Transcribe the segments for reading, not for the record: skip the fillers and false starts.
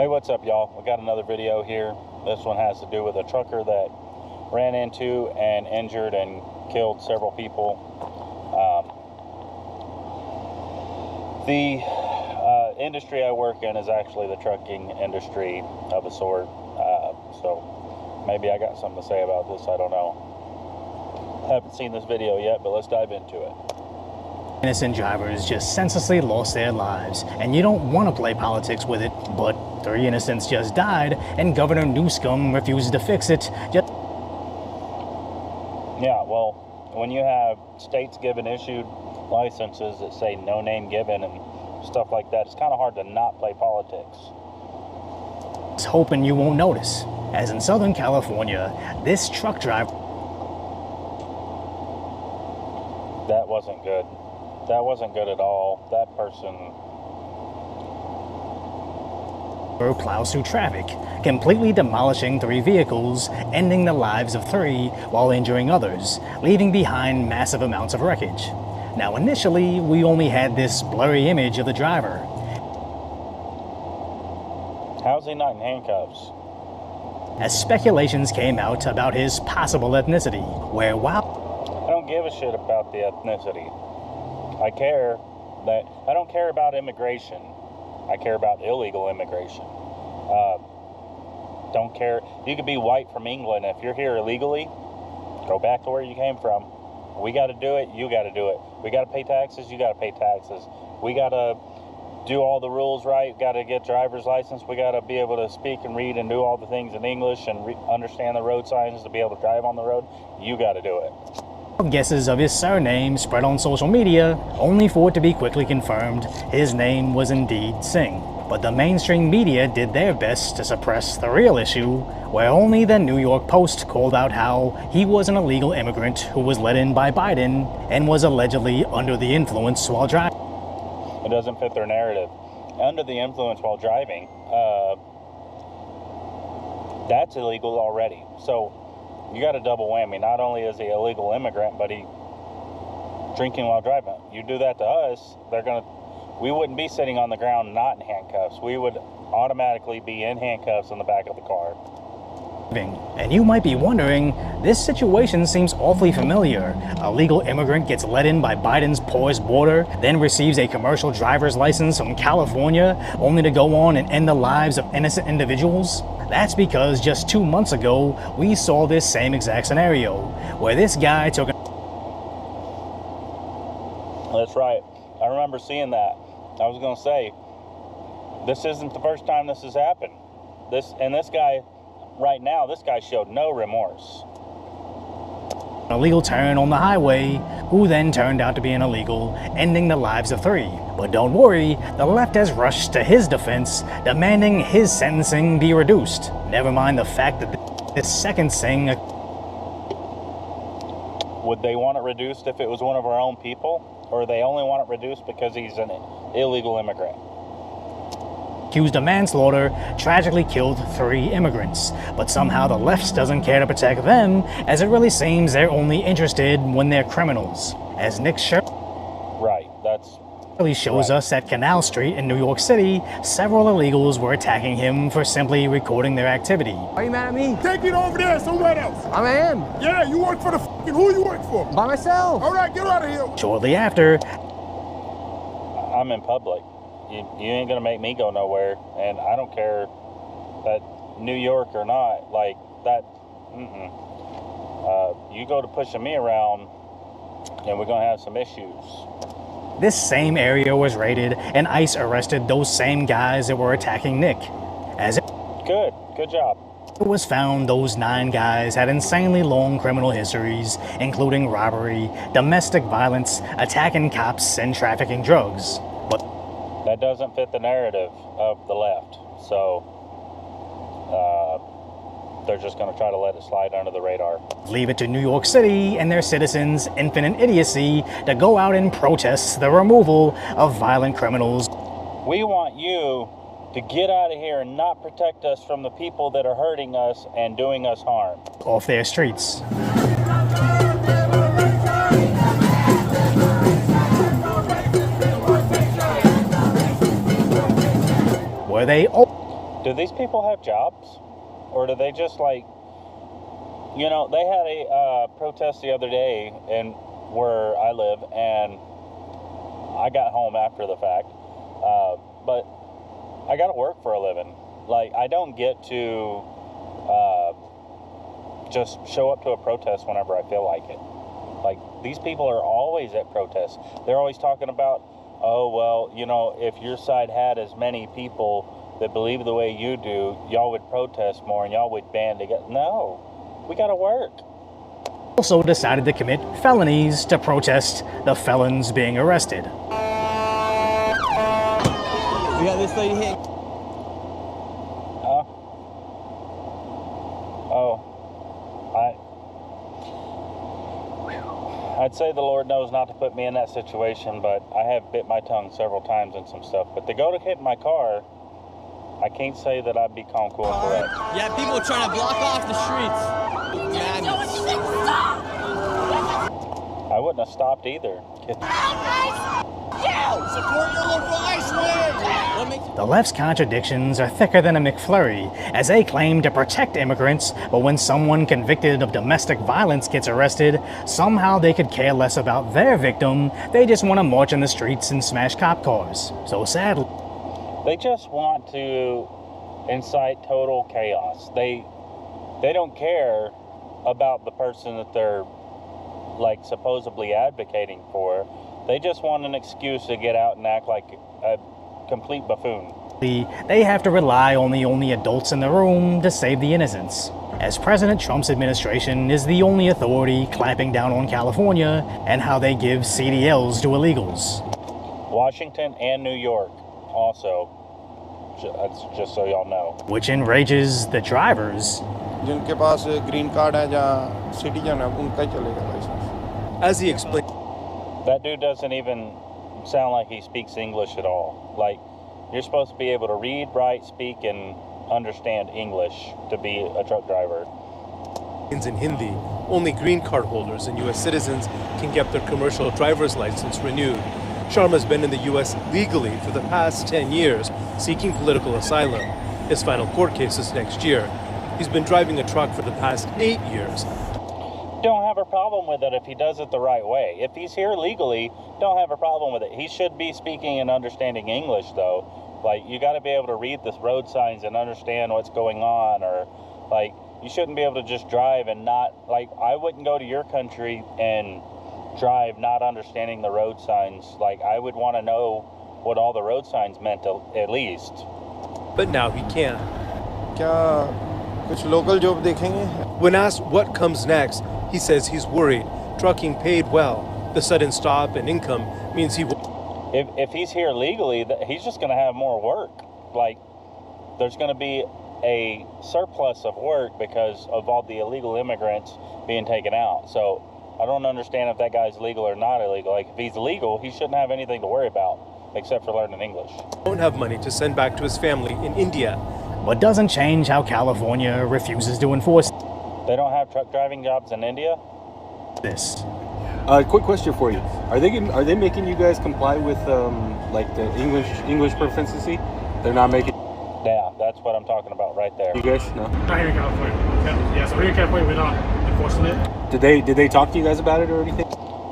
Hey, what's up, y'all? We got another video here. This one has to do with a trucker that ran into and injured and killed several people. The industry I work in is actually the trucking industry of a sort. So maybe I got something to say about this. I don't know. Haven't seen this video yet, but let's dive into it. Innocent drivers just senselessly lost their lives, and you don't want to play politics with it, but 3 innocents just died, and Governor Newsom refuses to fix it. Yeah, well, when you have states given issued licenses that say no name given and stuff like that, it's kind of hard to not play politics. It's hoping you won't notice, as in Southern California, this truck driver... That wasn't good. That wasn't good at all. That person plows through traffic, completely demolishing 3 vehicles, ending the lives of 3 while injuring others, leaving behind massive amounts of wreckage. Now, initially, we only had this blurry image of the driver. How's he not in handcuffs? As speculations came out about his possible ethnicity, where while... I don't give a shit about the ethnicity. I don't care about immigration. I care about illegal immigration. Don't care. You could be white from England. If you're here illegally, go back to where you came from. We got to do it. You got to do it. We got to pay taxes. You got to pay taxes. We got to do all the rules right. Got to get driver's license. We got to be able to speak and read and do all the things in English and understand the road signs to be able to drive on the road. You got to do it. Guesses of his surname spread on social media, only for it to be quickly confirmed his name was indeed Singh. But the mainstream media did their best to suppress the real issue, where only the New York Post called out how he was an illegal immigrant who was let in by Biden and was allegedly under the influence while driving. It doesn't fit their narrative. Under the influence while driving, that's illegal already. So you got a double whammy. Not only is he an illegal immigrant, but he drinking while driving. You do that to us, we wouldn't be sitting on the ground not in handcuffs. We would automatically be in handcuffs in the back of the car. And you might be wondering, this situation seems awfully familiar. A legal immigrant gets let in by Biden's porous border, then receives a commercial driver's license from California, only to go on and end the lives of innocent individuals? That's because just 2 months ago, we saw this same exact scenario, where this guy took a... That's right. I remember seeing that. I was going to say, this isn't the first time this has happened. This guy, right now, this guy showed no remorse. A legal turn on the highway, who then turned out to be an illegal, ending the lives of 3. But don't worry, the left has rushed to his defense, demanding his sentencing be reduced. Never mind the fact that this second Singh... Would they want it reduced if it was one of our own people? Or they only want it reduced because he's an illegal immigrant? Accused of manslaughter, tragically killed 3 immigrants. But somehow the left doesn't care to protect them, as it really seems they're only interested when they're criminals. As Nick Right, that's... shows us at Canal Street in New York City, several illegals were attacking him for simply recording their activity. Are you mad at me? Take it over there somewhere else. I am. Yeah, you work for the f***ing who you work for? By myself. All right, get out of here. Shortly after, I'm in public. You ain't gonna make me go nowhere, and I don't care that New York or not, like that. You go to pushing me around, and we're gonna have some issues. this same area was raided and ICE arrested those same guys that were attacking Nick. As it Good job. It was found those 9 guys had insanely long criminal histories, including robbery, domestic violence, attacking cops, and trafficking drugs. But that doesn't fit the narrative of the left, so they're just going to try to let it slide under the radar. Leave it to New York City and their citizens' infinite idiocy to go out and protest the removal of violent criminals. We want you to get out of here and not protect us from the people that are hurting us and doing us harm. Off their streets. Where they do these people have jobs? Or do they just like, you know, they had a protest the other day in where I live, and I got home after the fact, but I got to work for a living. Like, I don't get to just show up to a protest whenever I feel like it. Like, these people are always at protests. They're always talking about, oh, well, you know, if your side had as many people that believe the way you do, y'all would protest more and y'all would band together. No, we got to work. Also decided to commit felonies to protest the felons being arrested. We got this lady here. I'd say the Lord knows not to put me in that situation, but I have bit my tongue several times and some stuff. But to go to hit my car, I can't say that I'd be calm, cool, and correct. Yeah, people are trying to block off the streets. I wouldn't have stopped either. Support your local ice. The left's contradictions are thicker than a McFlurry, as they claim to protect immigrants, but when someone convicted of domestic violence gets arrested, somehow they could care less about their victim. They just want to march in the streets and smash cop cars. So sadly, they just want to incite total chaos. They don't care about the person that they're like supposedly advocating for. They just want an excuse to get out and act like a complete buffoon. They have to rely on the only adults in the room to save the innocents, as President Trump's administration is the only authority clamping down on California and how they give CDLs to illegals. Washington and New York also, just so y'all know. Which enrages the drivers. जिनके पास green card है या citizen है उनका ही चलेगा license. As he explained, that dude doesn't even sound like he speaks English at all. Like, you're supposed to be able to read, write, speak, and understand English to be a truck driver. in Hindi, only green card holders and U.S. citizens can get their commercial driver's license renewed. Sharma's been in the U.S. legally for the past 10 years, seeking political asylum. His final court case is next year. He's been driving a truck for the past 8 years. Don't have a problem with it if he does it the right way. If he's here legally, don't have a problem with it. He should be speaking and understanding English, though. Like, you got to be able to read the road signs and understand what's going on, or, like, you shouldn't be able to just drive and not, like, I wouldn't go to your country and drive not understanding the road signs. Like, I would want to know what all the road signs meant at least. But now he can. क्या कुछ local job देखेंगे? When asked what comes next, he says he's worried. Trucking paid well. The sudden stop in income means he If he's here legally, he's just going to have more work. Like, there's going to be a surplus of work because of all the illegal immigrants being taken out. So I don't understand if that guy's legal or not illegal. Like, if he's legal, he shouldn't have anything to worry about except for learning English. won't have money to send back to his family in India. But doesn't change how California refuses to enforce They don't have truck driving jobs in India? this. Quick question for you: Are they making you guys comply with like the English proficiency? They're not making. Yeah, that's what I'm talking about right there. You guys no. Not here in California. Yeah, so here in California, we're not enforcing it. Did they talk to you guys about it or anything?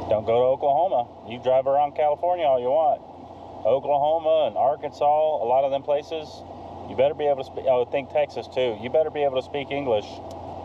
Don't go to Oklahoma. You drive around California all you want. Oklahoma and Arkansas, a lot of them places, you better be able to speak. I would think Texas too. You better be able to speak English.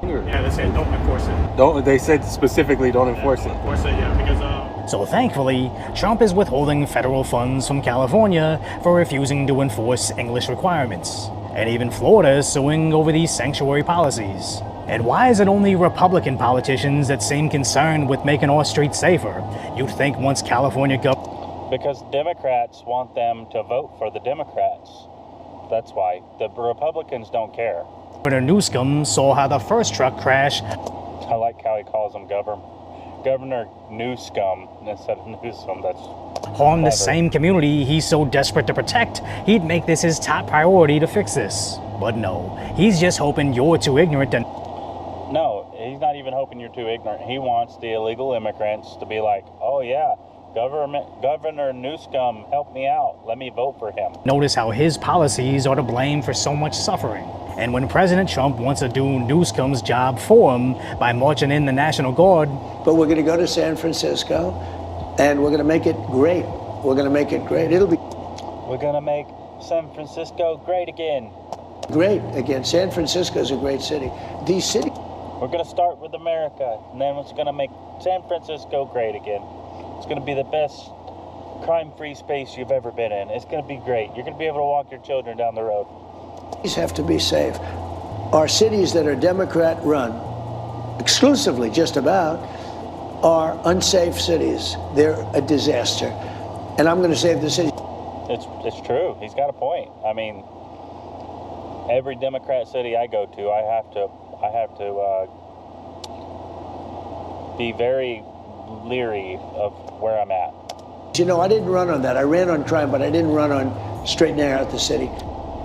Yeah, they said don't enforce it. They said specifically don't enforce it. Enforce it, yeah, because So thankfully, Trump is withholding federal funds from California for refusing to enforce English requirements. And even Florida is suing over these sanctuary policies. And why is it only Republican politicians that seem concerned with making our streets safer? You'd think once California Because Democrats want them to vote for the Democrats. That's why. The Republicans don't care. Governor Newsom saw how the first truck crash I like how he calls him Governor Newscum instead of Newsom. That's harmed the clever. same community he's so desperate to protect, he'd make this his top priority to fix this. But no, he's just hoping you're too ignorant to... No, he's not even hoping you're too ignorant. He wants the illegal immigrants to be like, oh yeah, Governor Newsom, help me out. Let me vote for him. Notice how his policies are to blame for so much suffering. And when President Trump wants to do Newsom's job for him by marching in the National Guard. But we're going to go to San Francisco, and we're going to make it great. We're going to make it great. We're going to make San Francisco great again. Great again. San Francisco is a great city. These cities. We're going to start with America, and then it's going to make San Francisco great again. It's going to be the best crime-free space you've ever been in. It's going to be great. You're going to be able to walk your children down the road. These have to be safe. Our cities that are Democrat-run, exclusively just about, are unsafe cities. They're a disaster. And I'm going to save the city. It's true. He's got a point. I mean, every Democrat city I go to, I have to be very leery of where I'm at. You know, I didn't run on that. I ran on crime, but I didn't run on straightening out the city.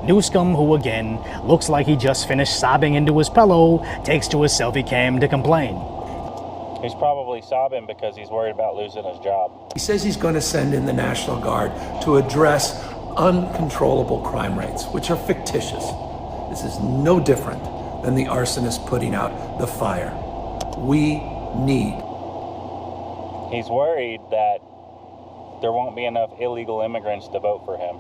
Newsom, who again looks like he just finished sobbing into his pillow, takes to his selfie cam to complain. He's probably sobbing because he's worried about losing his job. He says he's going to send in the National Guard to address uncontrollable crime rates, which are fictitious. This is no different than the arsonist putting out the fire. We need. He's worried that there won't be enough illegal immigrants to vote for him.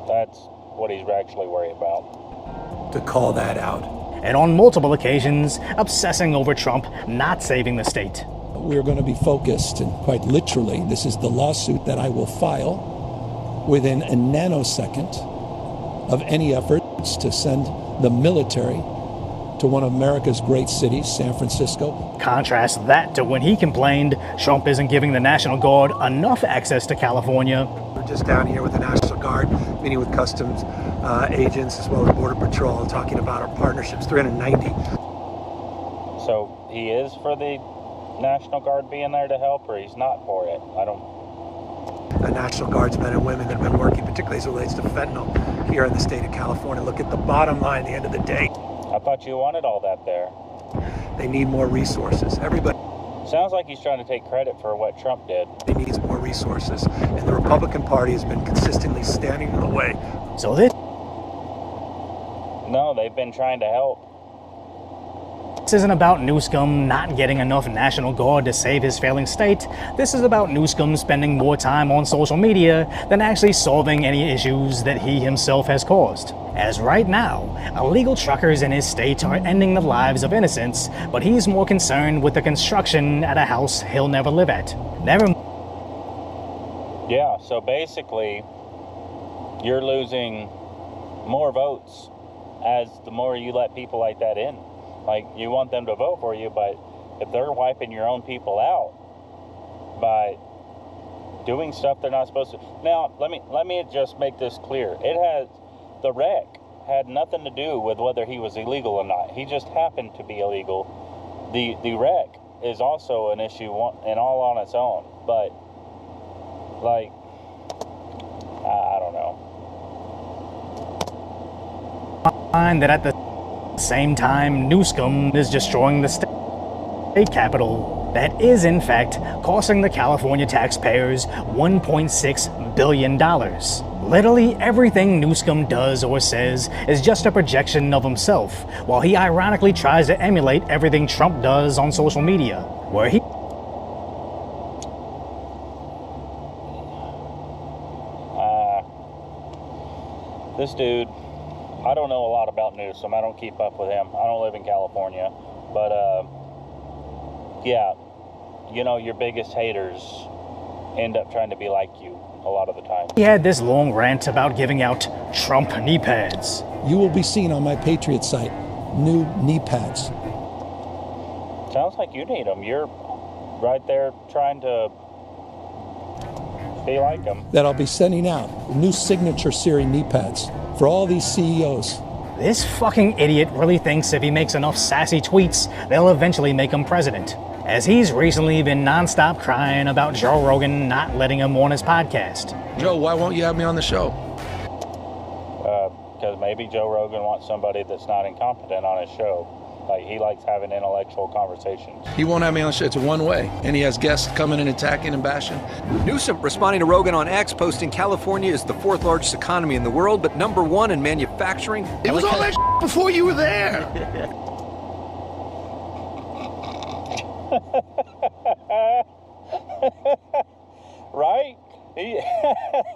That's what he's actually worried about. To call that out. And on multiple occasions, obsessing over Trump not saving the state. We're going to be focused, and quite literally, this is the lawsuit that I will file within a nanosecond of any efforts to send the military to one of America's great cities, San Francisco. Contrast that to when he complained Trump isn't giving the National Guard enough access to California. We're just down here with the National Guard, meeting with customs agents as well as Border Patrol, talking about our partnerships, 390. So he is for the National Guard being there to help, or he's not for it? I don't. The National Guardsmen and women that have been working, particularly as it relates to fentanyl here in the state of California. Look at the bottom line at the end of the day. I thought you wanted all that there. They need more resources. Everybody. Sounds like he's trying to take credit for what Trump did. He needs more resources, and the Republican Party has been consistently standing in the way. So this. No, they've been trying to help. This isn't about Newsom not getting enough National Guard to save his failing state. This is about Newsom spending more time on social media than actually solving any issues that he himself has caused. As right now, illegal truckers in his state are ending the lives of innocents, but he's more concerned with the construction at a house he'll never live at. Yeah, so basically, you're losing more votes as the more you let people like that in. Like, you want them to vote for you, but if they're wiping your own people out by doing stuff they're not supposed to. Now, let me just make this clear. The wreck had nothing to do with whether he was illegal or not. He just happened to be illegal. The wreck is also an issue and all on its own. But, like, I don't know. Find that at the same time, Newsom is destroying the state capital that is, in fact, costing the California taxpayers $1.6 billion. Literally everything Newsom does or says is just a projection of himself, while he ironically tries to emulate everything Trump does on social media, where he... This dude, I don't know a lot about Newsom. I don't keep up with him. I don't live in California. But, yeah, you know, your biggest haters end up trying to be like you a lot of the time. He had this long rant about giving out Trump knee pads. You will be seeing on my Patriot site new knee pads. Sounds like you need them. You're right there trying to be like him. That I'll be sending out new signature series knee pads for all these CEOs. This fucking idiot really thinks if he makes enough sassy tweets, they'll eventually make him president, as he's recently been nonstop crying about Joe Rogan not letting him on his podcast. Joe, why won't you have me on the show? Because maybe Joe Rogan wants somebody that's not incompetent on his show. Like, he likes having intellectual conversations. He won't have me on the show. It's a one-way. And he has guests coming and attacking and bashing. Newsom responding to Rogan on X, posting California is the 4th largest economy in the world, but #1 in manufacturing. It was all that before you were there. Right?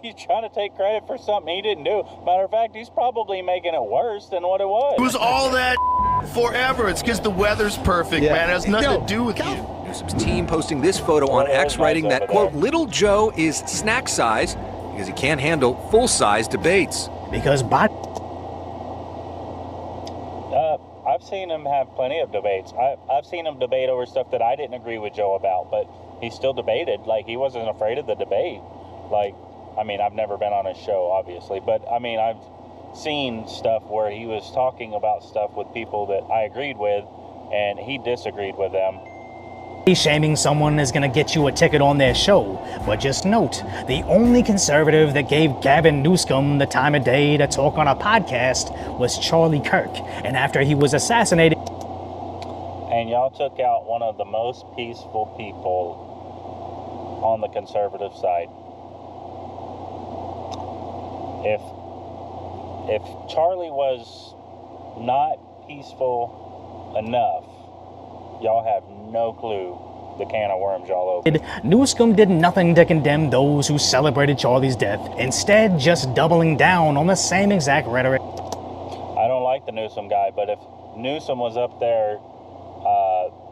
He's trying to take credit for something he didn't do. Matter of fact, he's probably making it worse than what it was. It was all that forever. It's because the weather's perfect, man. It has nothing to do with you. Newsom's team posting this photo on X, writing that, quote, little Joe is snack size because he can't handle full-size debates. Because I've seen him have plenty of debates. I've seen him debate over stuff that I didn't agree with Joe about, but he still debated. Like, he wasn't afraid of the debate. Like, I mean, I've never been on his show, obviously, but I mean, I've seen stuff where he was talking about stuff with people that I agreed with, and he disagreed with them. Shaming someone is going to get you a ticket on their show, but just note, the only conservative that gave Gavin Newsom the time of day to talk on a podcast was Charlie Kirk, and after he was assassinated... And y'all took out one of the most peaceful people on the conservative side. If Charlie was not peaceful enough, y'all have no clue the can of worms y'all opened. Newsom did nothing to condemn those who celebrated Charlie's death, instead just doubling down on the same exact rhetoric. I don't like the Newsom guy, but if Newsom was up there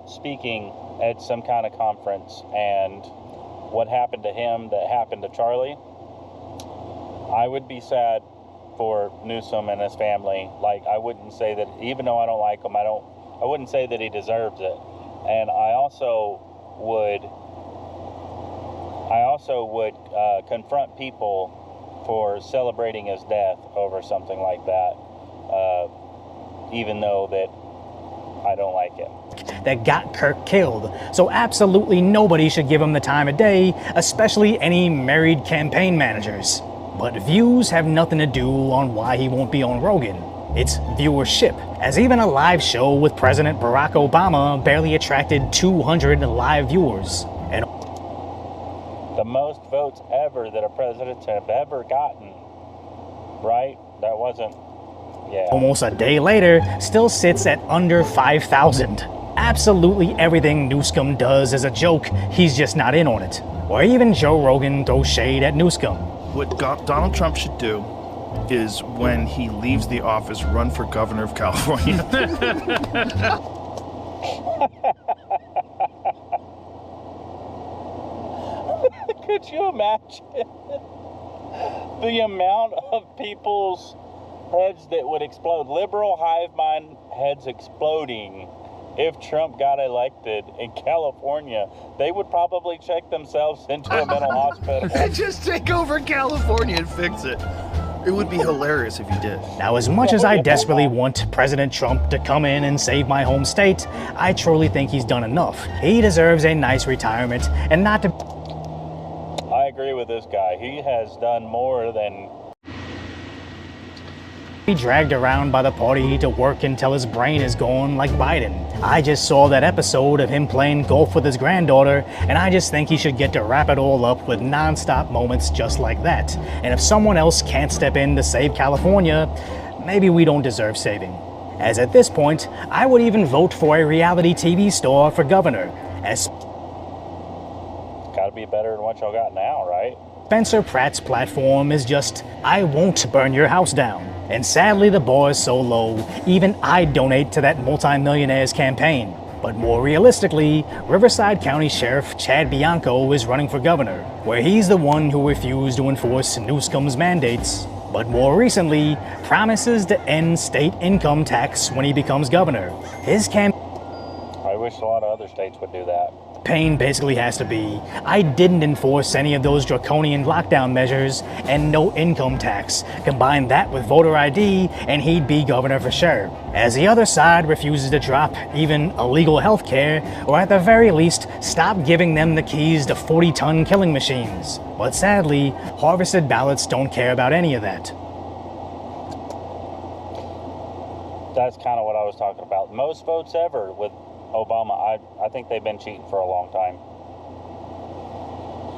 speaking at some kind of conference and what happened to him that happened to Charlie, I would be sad for Newsom and his family. Like, I wouldn't say that, even though I don't like him, I wouldn't say that he deserves it. And I also would confront people for celebrating his death over something like that, even though that I don't like it. That got Kirk killed, so absolutely nobody should give him the time of day, especially any married campaign managers. But views have nothing to do on why he won't be on Rogan. It's viewership, as even a live show with President Barack Obama barely attracted 200 live viewers. And the most votes ever that a president have ever gotten, right? That wasn't, yeah. Almost a day later, still sits at under 5,000. Absolutely everything Newsom does is a joke, he's just not in on it. Or even Joe Rogan throws shade at Newsom. What Donald Trump should do is, when he leaves the office, run for governor of California. Could you imagine the amount of people's heads that would explode? Liberal hive mind heads exploding if Trump got elected in California. They would probably check themselves into a mental hospital. Just take over California and fix it. It would be hilarious if you did. Now, as much as I desperately want President Trump to come in and save my home state, I truly think he's done enough. He deserves a nice retirement, and not to... I agree with this guy. He has done more than... be dragged around by the party to work until his brain is gone like Biden. I just saw that episode of him playing golf with his granddaughter, and I just think he should get to wrap it all up with non-stop moments just like that. And if someone else can't step in to save California, maybe we don't deserve saving. As at this point, I would even vote for a reality TV star for governor, as gotta be better than what y'all got now, right? Spencer Pratt's platform is just, I won't burn your house down. And sadly, the bar is so low, even I'd donate to that multi-millionaire's campaign. But more realistically, Riverside County Sheriff Chad Bianco is running for governor, where he's the one who refused to enforce Newsom's mandates. But more recently, promises to end state income tax when he becomes governor. His campaign... I wish a lot of other states would do that. Pain basically has to be, I didn't enforce any of those draconian lockdown measures, and no income tax. Combine that with voter ID, and he'd be governor for sure. As the other side refuses to drop even illegal health care, or at the very least, stop giving them the keys to 40-ton killing machines. But sadly, harvested ballots don't care about any of that. That's kind of what I was talking about. Most votes ever with Obama, I think they've been cheating for a long time.